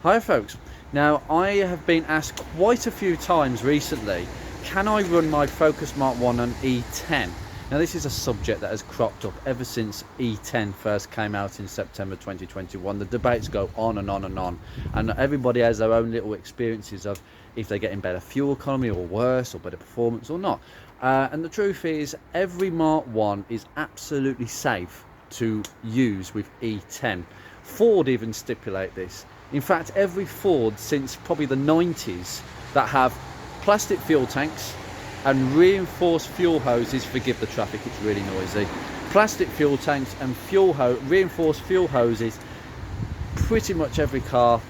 Hi folks, now I have been asked quite a few times recently, can I run my Focus Mark 1 on E10? Now this is a subject that has cropped up ever since E10 first came out in September 2021. The debates go on and on and on, and everybody has their own little experiences of if they're getting better fuel economy or worse or better performance or not. And the truth is every Mark 1 is absolutely safe to use with E10. Ford even stipulate this. In fact, every Ford since probably the 90s that have plastic fuel tanks and reinforced fuel hoses, forgive the traffic, it's really noisy, plastic fuel tanks and reinforced fuel hoses, pretty much every car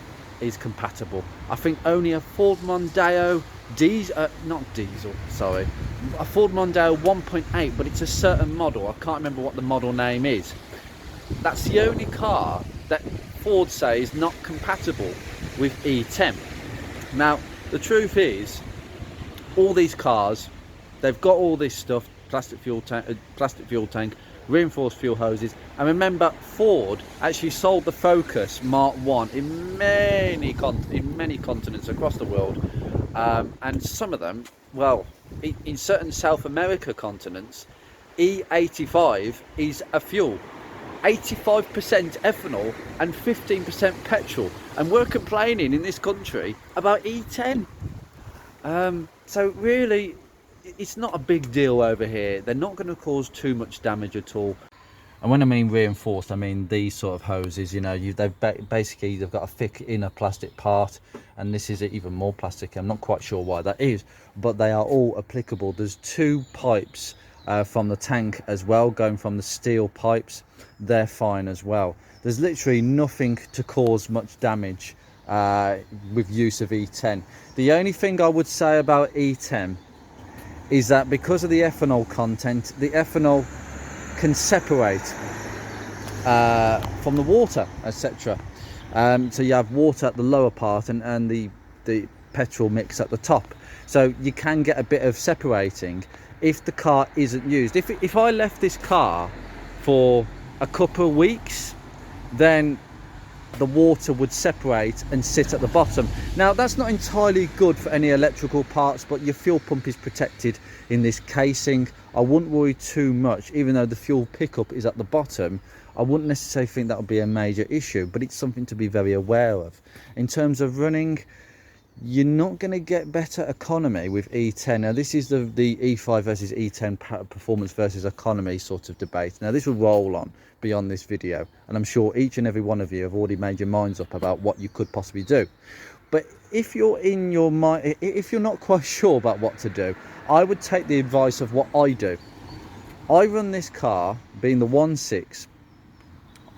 is compatible. I think only a Ford Mondeo a Ford Mondeo 1.8, but it's a certain model, I can't remember what the model name is. That's the only car that Ford say is not compatible with E10. Now the truth is all these cars, they've got all this stuff, plastic fuel tank, reinforced fuel hoses, and remember Ford actually sold the Focus Mark 1 in many continents across the world, and some of them, well, in certain South America continents, E85 is a fuel, 85% ethanol and 15% petrol, and we're complaining in this country about E10. So really it's not a big deal over here. They're not going to cause too much damage at all. And when I mean reinforced, I mean these sort of hoses, you know, they've got a thick inner plastic part, and this is even more plastic. I'm not quite sure why that is, but they are all applicable. There's two pipes from the tank as well, going from the steel pipes. They're fine as well. There's literally nothing to cause much damage with use of E10. The only thing I would say about E10 is that because of the ethanol content, the ethanol can separate from the water, etc. So you have water at the lower part and the petrol mix at the top, so you can get a bit of separating if the car isn't used. If I left this car for a couple of weeks, then the water would separate and sit at the bottom. Now that's not entirely good for any electrical parts, but your fuel pump is protected in this casing. I wouldn't worry too much. Even though the fuel pickup is at the bottom, I wouldn't necessarily think that would be a major issue, but it's something to be very aware of. In terms of running, you're not going to get better economy with E10. Now this is the E5 versus E10 performance versus economy sort of debate. Now this will roll on beyond this video, and I'm sure each and every one of you have already made your minds up about what you could possibly do. But if you're in your mind, if you're not quite sure about what to do, I would take the advice of what I do. I run this car, being the 1.6,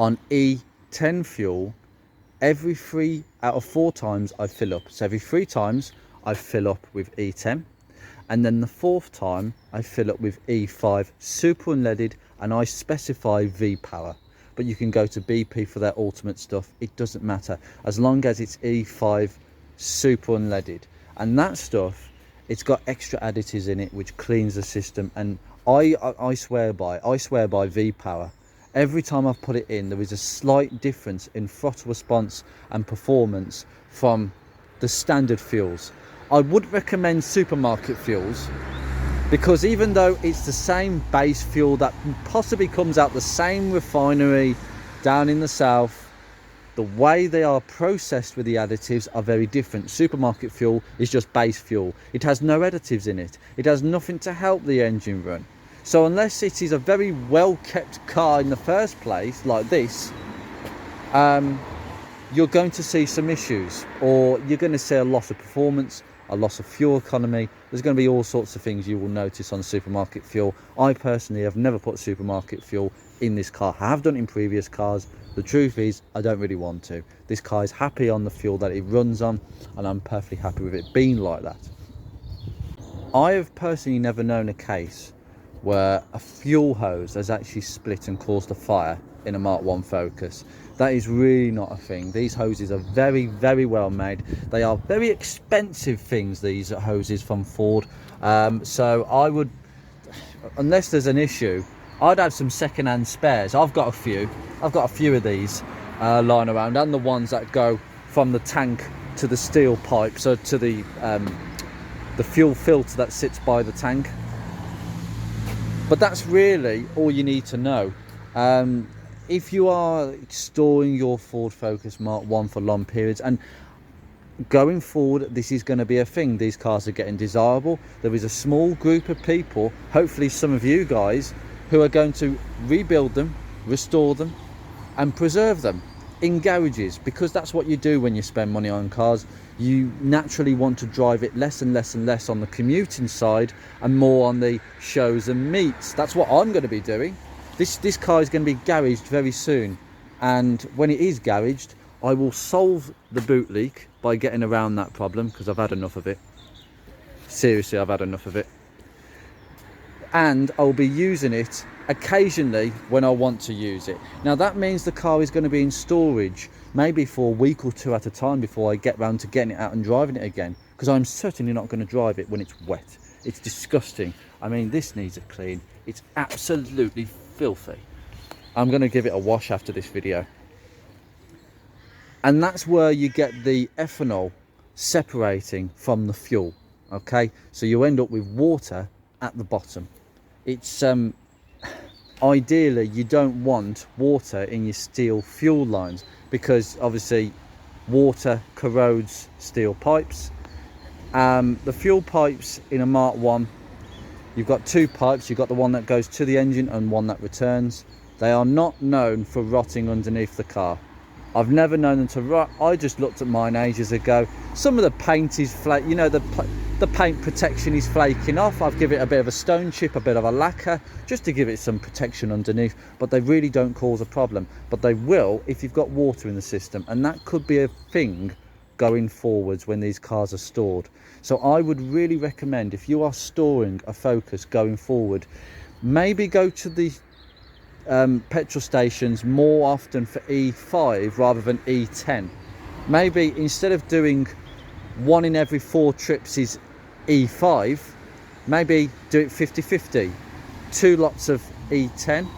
on E10 fuel. Every 3 out of 4 times I fill up. So every 3 times I fill up with E10, and then the 4th time I fill up with E5 super unleaded, and I specify V power, but you can go to BP for their ultimate stuff. It doesn't matter as long as it's E5 super unleaded. And that stuff, it's got extra additives in it which cleans the system, and I swear by V power. Every time I've put it in, there is a slight difference in throttle response and performance from the standard fuels. I would recommend supermarket fuels, because even though it's the same base fuel that possibly comes out the same refinery down in the south, the way they are processed with the additives are very different. Supermarket fuel is just base fuel. It has no additives in it. It has nothing to help the engine run. So unless it is a very well kept car in the first place, like this, you're going to see some issues, or you're going to see a loss of performance, a loss of fuel economy. There's going to be all sorts of things you will notice on supermarket fuel. I personally have never put supermarket fuel in this car. I have done it in previous cars. The truth is I don't really want to. This car is happy on the fuel that it runs on, and I'm perfectly happy with it being like that. I have personally never known a case where a fuel hose has actually split and caused a fire in a Mark 1 Focus. That is really not a thing. These hoses are very, very well made. They are very expensive things, these hoses from Ford. So I would, unless there's an issue, I'd have some second-hand spares. I've got a few of these lying around, and the ones that go from the tank to the steel pipe, so to the fuel filter that sits by the tank. But that's really all you need to know. If you are storing your Ford Focus Mark 1 for long periods, and going forward this is going to be a thing, these cars are getting desirable. There is a small group of people, hopefully some of you guys, who are going to rebuild them, restore them and preserve them in garages, because that's what you do when you spend money on cars. You naturally want to drive it less and less and less on the commuting side and more on the shows and meets. That's what I'm going to be doing. This car is going to be garaged very soon, and when it is garaged, I will solve the boot leak by getting around that problem, because I've had enough of it. Seriously, I've had enough of it. And I'll be using it occasionally when I want to use it. Now that means the car is going to be in storage maybe for a week or two at a time before I get round to getting it out and driving it again, because I'm certainly not going to drive it when it's wet. It's disgusting. I mean, this needs a clean. It's absolutely filthy. I'm going to give it a wash after this video. And that's where you get the ethanol separating from the fuel. Okay, so you end up with water at the bottom. It's ideally you don't want water in your steel fuel lines, because obviously water corrodes steel pipes. The fuel pipes in a Mark 1, you've got two pipes. You've got the one that goes to the engine and one that returns. They are not known for rotting underneath the car. I've never known them to rot. I just looked at mine ages ago. Some of the paint is flake, you know, the paint protection is flaking off. I've given it a bit of a stone chip, a bit of a lacquer, just to give it some protection underneath, but they really don't cause a problem. But they will if you've got water in the system, and that could be a thing going forwards when these cars are stored. So I would really recommend, if you are storing a Focus going forward, maybe go to the petrol stations more often for E5 rather than E10. Maybe instead of doing one in every 4 trips is E5, maybe do it 50-50. 2 lots of E10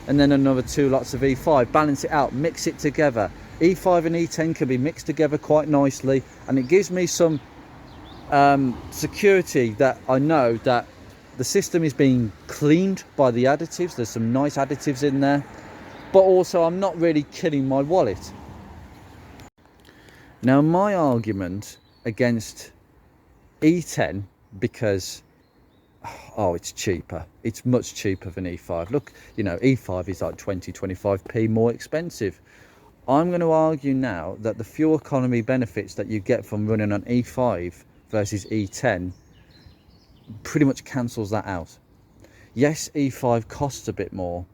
and then another 2 lots of E5. Balance it out, mix it together. E5 and E10 can be mixed together quite nicely, and it gives me some security that I know that the system is being cleaned by the additives. There's some nice additives in there, but also I'm not really killing my wallet. Now my argument against E10, because it's cheaper, it's much cheaper than E5. Look, you know, E5 is like 20-25p more expensive. I'm going to argue now that the fuel economy benefits that you get from running on E5 versus E10 pretty much cancels that out. Yes, E5 costs a bit more,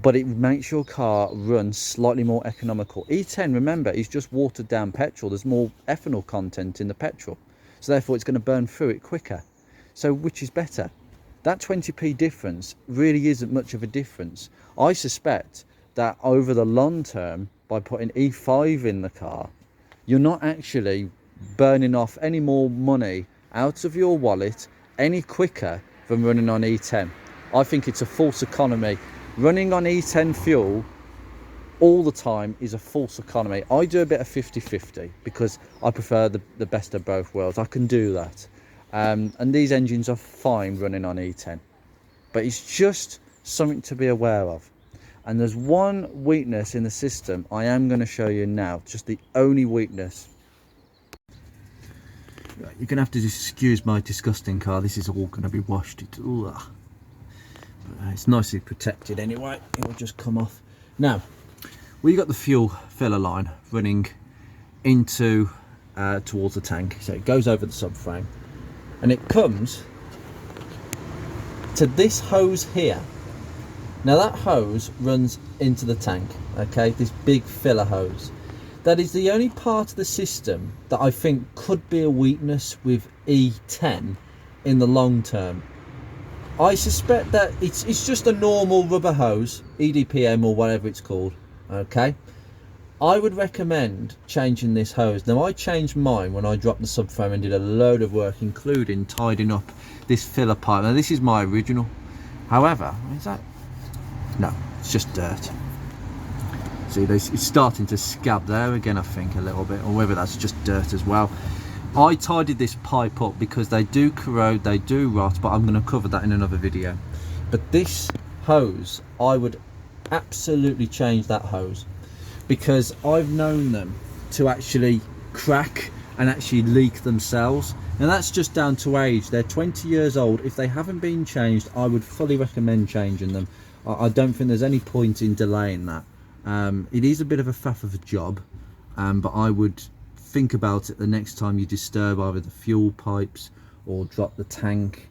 but it makes your car run slightly more economical. E10, remember, is just watered down petrol. There's more ethanol content in the petrol, so therefore it's going to burn through it quicker. So which is better? That 20p difference really isn't much of a difference. I suspect that over the long term, by putting E5 in the car, you're not actually burning off any more money out of your wallet any quicker than running on E10. I think it's a false economy. Running on E10 fuel all the time is a false economy. I do a bit of 50-50 because I prefer the best of both worlds. I can do that. And these engines are fine running on E10. But it's just something to be aware of. And there's one weakness in the system I am going to show you now. Just the only weakness. You're going to have to just excuse my disgusting car. This is all going to be washed. It's nicely protected anyway. It will just come off. Now, we got the fuel filler line running into towards the tank. So it goes over the subframe. And it comes to this hose here. Now that hose runs into the tank. Okay, this big filler hose. That is the only part of the system that I think could be a weakness with E10 in the long term. I suspect that it's just a normal rubber hose, EDPM or whatever it's called, okay? I would recommend changing this hose. Now I changed mine when I dropped the subframe and did a load of work, including tidying up this filler pipe. Now this is my original. However, is that? No, it's just dirt. See, it's starting to scab there again, I think, a little bit, or whether that's just dirt as well. I tidied this pipe up because they do corrode, they do rot, but I'm going to cover that in another video. But this hose, I would absolutely change that hose, because I've known them to actually crack and actually leak themselves, and that's just down to age. They're 20 years old. If they haven't been changed, I would fully recommend changing them. I don't think there's any point in delaying that. It is a bit of a faff of a job, but I would think about it the next time you disturb either the fuel pipes or drop the tank.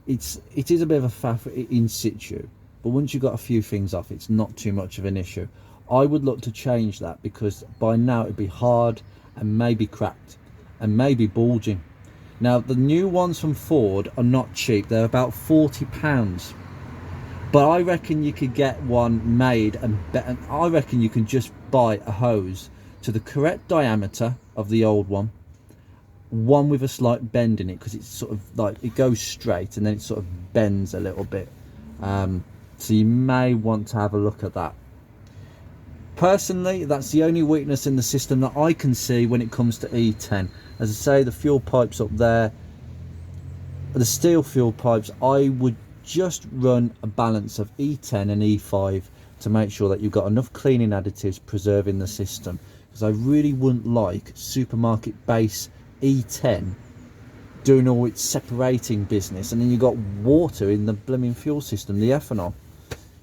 It is a bit of a faff in situ, but once you've got a few things off, it's not too much of an issue. I would look to change that, because by now it'd be hard and maybe cracked and maybe bulging. Now, the new ones from Ford are not cheap. They're about £40, but I reckon you could get one made, and I reckon you can just buy a hose to the correct diameter of the old one with a slight bend in it, because it's sort of like, it goes straight and then it sort of bends a little bit. So you may want to have a look at that. Personally, that's the only weakness in the system that I can see when it comes to E10. As I say, the fuel pipes up there, the steel fuel pipes, I would just run a balance of E10 and E5 to make sure that you've got enough cleaning additives preserving the system, because I really wouldn't like supermarket base E10 doing all its separating business, and then you've got water in the blooming fuel system, the ethanol.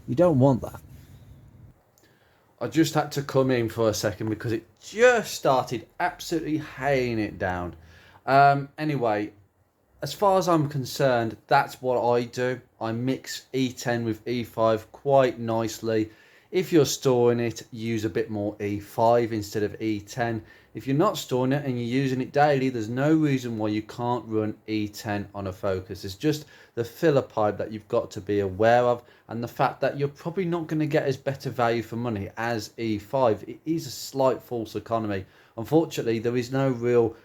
You don't want that. I just had to come in for a second because it just started absolutely haying it down. Anyway, as far as I'm concerned, that's what I do. I mix E10 with E5 quite nicely. If you're storing it, use a bit more E5 instead of E10. If you're not storing it and you're using it daily, there's no reason why you can't run E10 on a Focus. It's just the filler pipe that you've got to be aware of, and the fact that you're probably not going to get as better value for money as E5. It is a slight false economy. Unfortunately, there is no real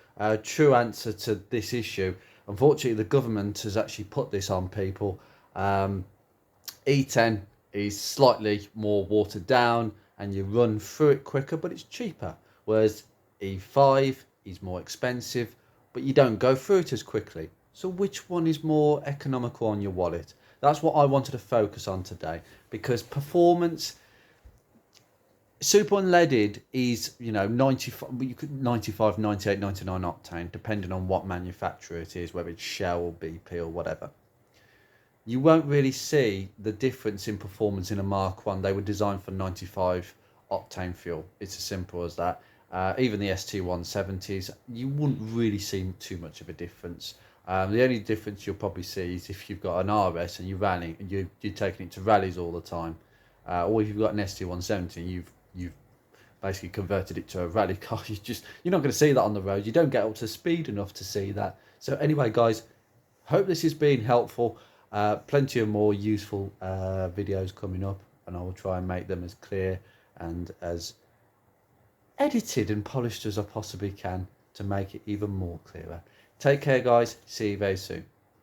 true answer to this issue. Unfortunately, the government has actually put this on people. E10 is slightly more watered down and you run through it quicker, but it's cheaper. Whereas E5 is more expensive, but you don't go through it as quickly. So which one is more economical on your wallet? That's what I wanted to focus on today, because performance, super unleaded is, 95, 98, 99 octane, depending on what manufacturer it is, whether it's Shell or BP or whatever. You won't really see the difference in performance in a Mark 1. They were designed for 95 octane fuel. It's as simple as that. Even the ST170s, you wouldn't really see too much of a difference. The only difference you'll probably see is if you've got an RS and you're rallying, and you're taking it to rallies all the time, or if you've got an ST170 and you've basically converted it to a rally car. You're not going to see that on the road. You don't get up to speed enough to see that. So anyway, guys, hope this has been helpful. Plenty of more useful videos coming up, and I will try and make them as clear and as edited and polished as I possibly can to make it even more clearer. Take care, guys. See you very soon.